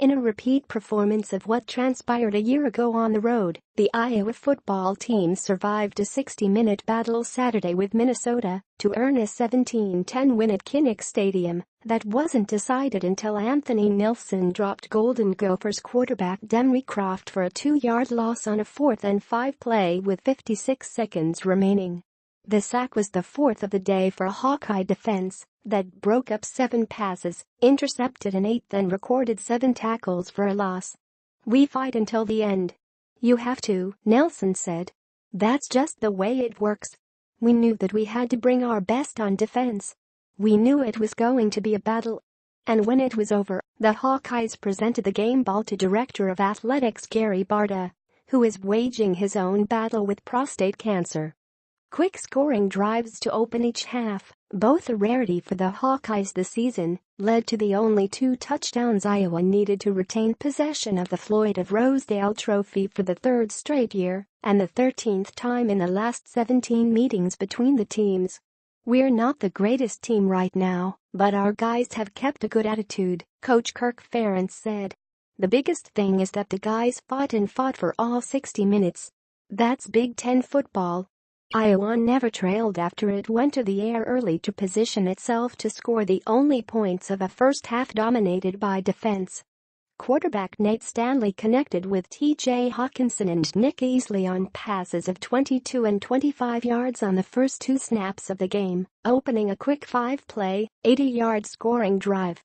In a repeat performance of what transpired a year ago on the road, the Iowa football team survived a 60-minute battle Saturday with Minnesota to earn a 17-10 win at Kinnick Stadium that wasn't decided until Anthony Nilsson dropped Golden Gophers quarterback Demry Croft for a 2-yard loss on a 4th and 5 play with 56 seconds remaining. The sack was the fourth of the day for a Hawkeye defense that broke up 7 passes, intercepted an 8th and recorded 7 tackles for a loss. "We fight until the end. You have to," Nelson said. "That's just the way it works. We knew that we had to bring our best on defense. We knew it was going to be a battle." And when it was over, the Hawkeyes presented the game ball to Director of Athletics Gary Barta, who is waging his own battle with prostate cancer. Quick scoring drives to open each half, both a rarity for the Hawkeyes this season, led to the only 2 touchdowns Iowa needed to retain possession of the Floyd of Rosedale Trophy for the 3rd straight year and the 13th time in the last 17 meetings between the teams. "We're not the greatest team right now, but our guys have kept a good attitude," Coach Kirk Ferentz said. "The biggest thing is that the guys fought for all 60 minutes. That's Big Ten football." Iowa never trailed after it went to the air early to position itself to score the only points of a first half dominated by defense. Quarterback Nate Stanley connected with T.J. Hawkinson and Nick Easley on passes of 22 and 25 yards on the first 2 snaps of the game, opening a quick 5-play, 80-yard scoring drive.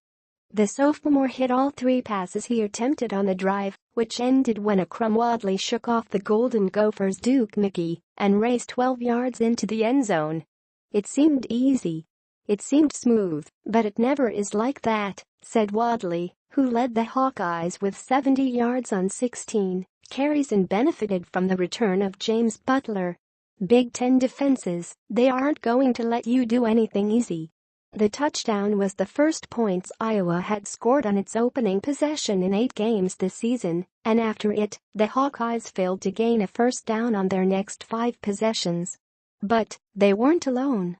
The sophomore hit all 3 passes he attempted on the drive, which ended when Akrum Wadley shook off the Golden Gophers' Duke Mickey and raced 12 yards into the end zone. "It seemed easy. It seemed smooth, but it never is like that," said Wadley, who led the Hawkeyes with 70 yards on 16 carries and benefited from the return of James Butler. "Big Ten defenses, they aren't going to let you do anything easy." The touchdown was the first points Iowa had scored on its opening possession in 8 games this season, and after it, the Hawkeyes failed to gain a first down on their next 5 possessions. But they weren't alone.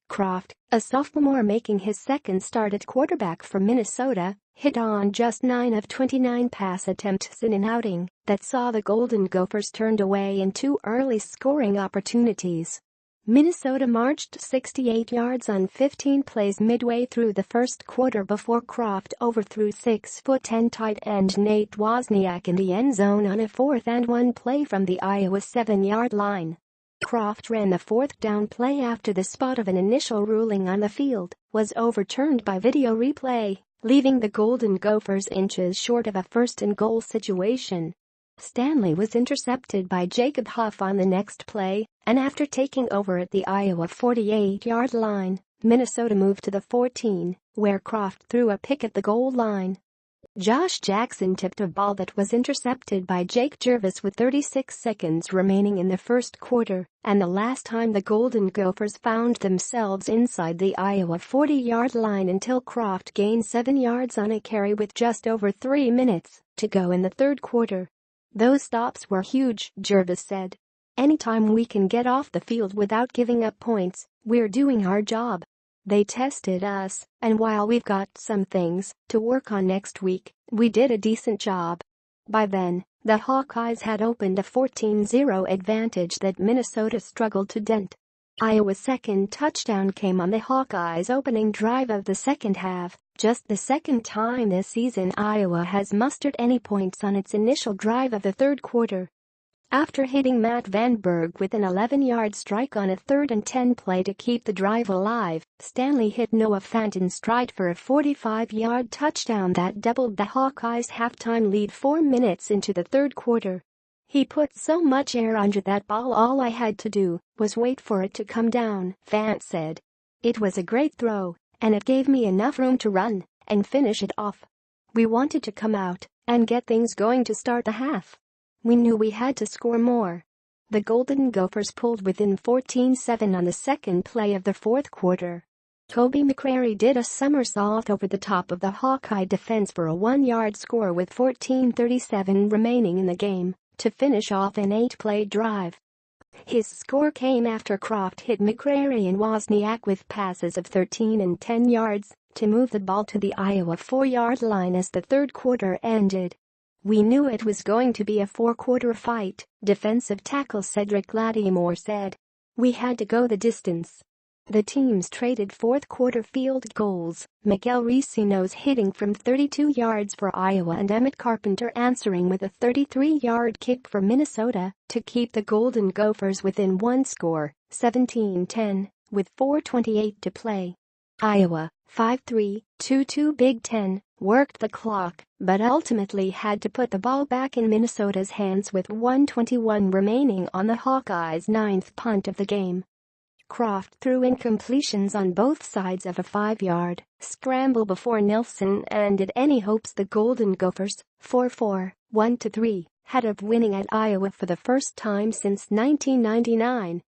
Croft, a sophomore making his second start at quarterback for Minnesota, hit on just 9 of 29 pass attempts in an outing that saw the Golden Gophers turned away in 2 early scoring opportunities. Minnesota marched 68 yards on 15 plays midway through the first quarter before Croft overthrew 6'10" tight end Nate Wozniak in the end zone on a 4th and 1 play from the Iowa 7-yard line. Croft ran the 4th down play after the spot of an initial ruling on the field was overturned by video replay, leaving the Golden Gophers inches short of a 1st and goal situation. Stanley was intercepted by Jacob Huff on the next play, and after taking over at the Iowa 48-yard line, Minnesota moved to the 14, where Croft threw a pick at the goal line. Josh Jackson tipped a ball that was intercepted by Jake Jervis with 36 seconds remaining in the first quarter, and the last time the Golden Gophers found themselves inside the Iowa 40-yard line until Croft gained 7 yards on a carry with just over 3 minutes to go in the third quarter. "Those stops were huge," Jervis said. "Anytime we can get off the field without giving up points, we're doing our job. They tested us, and while we've got some things to work on next week, we did a decent job." By then, the Hawkeyes had opened a 14-0 advantage that Minnesota struggled to dent. Iowa's second touchdown came on the Hawkeyes' opening drive of the second half, just the second time this season Iowa has mustered any points on its initial drive of the third quarter. After hitting Matt VanBerg with an 11-yard strike on a 3rd and 10 play to keep the drive alive, Stanley hit Noah Fant in stride for a 45-yard touchdown that doubled the Hawkeyes' halftime lead 4 minutes into the third quarter. "He put so much air under that ball, all I had to do was wait for it to come down," Fant said. "It was a great throw, and it gave me enough room to run and finish it off. We wanted to come out and get things going to start the half. We knew we had to score more." The Golden Gophers pulled within 14-7 on the second play of the fourth quarter. Toby McCrary did a somersault over the top of the Hawkeye defense for a 1-yard score with 14:37 remaining in the game to finish off an 8-play drive. His score came after Croft hit McCrary and Wozniak with passes of 13 and 10 yards, to move the ball to the Iowa 4-yard line as the third quarter ended. "We knew it was going to be a four-quarter fight," defensive tackle Cedric Lattimore said. "We had to go the distance." The teams traded fourth-quarter field goals, Miguel Ricino's hitting from 32 yards for Iowa and Emmett Carpenter answering with a 33-yard kick for Minnesota to keep the Golden Gophers within one score, 17-10, with 4:28 to play. Iowa, 5-3, 2-2 Big Ten, worked the clock, but ultimately had to put the ball back in Minnesota's hands with 1:21 remaining on the Hawkeyes' ninth punt of the game. Croft threw incompletions on both sides of a 5-yard scramble before Nilsson ended any hopes the Golden Gophers, 4-4, 1-3, had of winning at Iowa for the first time since 1999.